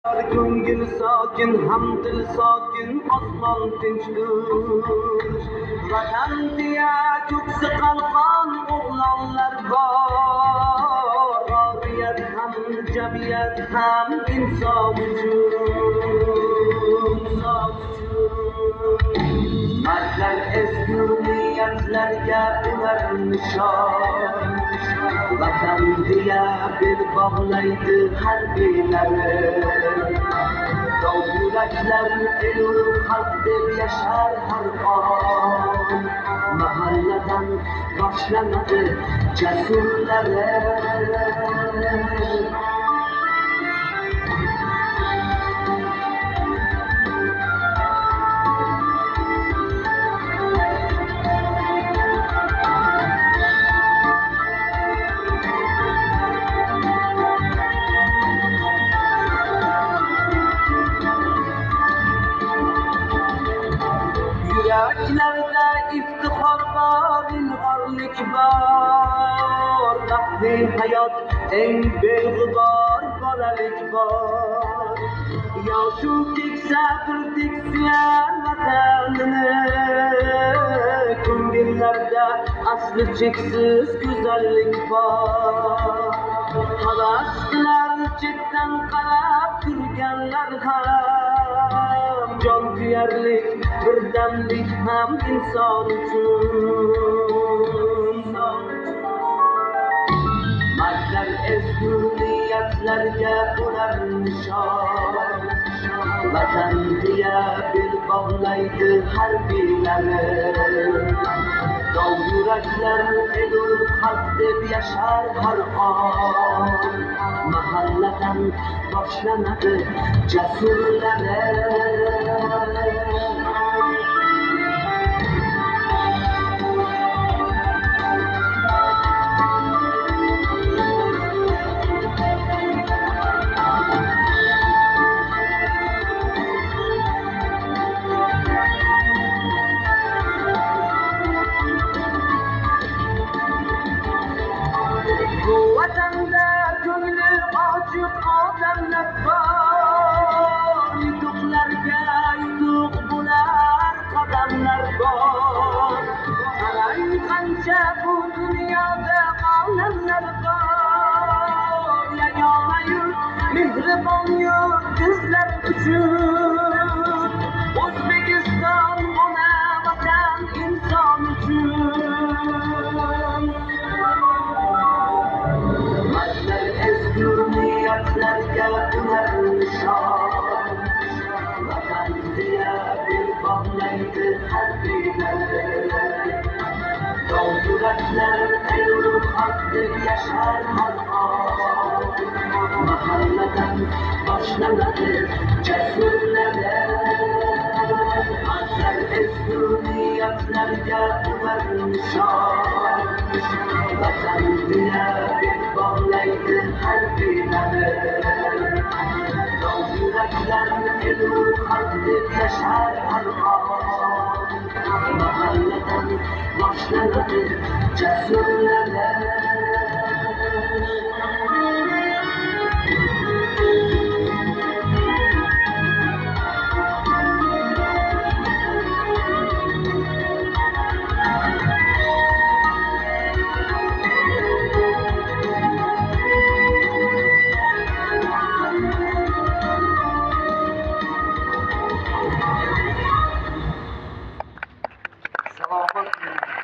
Ko'ngil sokin, ham dil sokin, osmon tinchdir. Vatan deya ko'ksi qalqon o'g'lonlar bor. Oriyat ham, jamiyat ham inson uchun. Mardlar ezgu niyatlarga ular nishon. Vatan deya bel bog'laydi harbiylari. Dov yuraklar elu xalq deb yashar har on. Mahalladan boshlanadi jasurlari. Yüreklarda iftihar var, ilg'orlik bor. Baxtli hayot eng beg'ubor bolalik bor. Yoshu keksa bir teksuyan vatanini, ko'ngillarda asli cheksiz go'zallik bor. Havas qilar chetdan qarab turganlar ham, jon kuyarlik birdamlik ham inson uchun. Mardlar ezgu niyatlarga ular nishon. Vatan deya bel bog'laydi harbiylari. Dov yuraklar elu xalq deb yashar har on. Mahalladan boshlanadi jasurlari. Bu vatanda ko'ngli ochiq odamlar bor. Yutuqlarga yutuq bo'lar qadamlar bor. Qarang qancha bu dunyoda olamlar bor. Yagona yurt, mehribon yurt bizlar uchun. O'zbekiston ona vatan inson uchun. Mardlar ezgu niyatlarga ular nishon. Vatan deya bel bog'laydi harbiylari. Dov yuraklar elu xalq deb yashar har on. Mahalladan boshlanadi jasurlari. Mardlar ezgu niyatlarga ular nishon. Vatan deya bel bog'laydi harbiylari. Dov yuraklar elu xalq deb yashar har on. Mahalladan boshlanadi jasurlari. Selamat.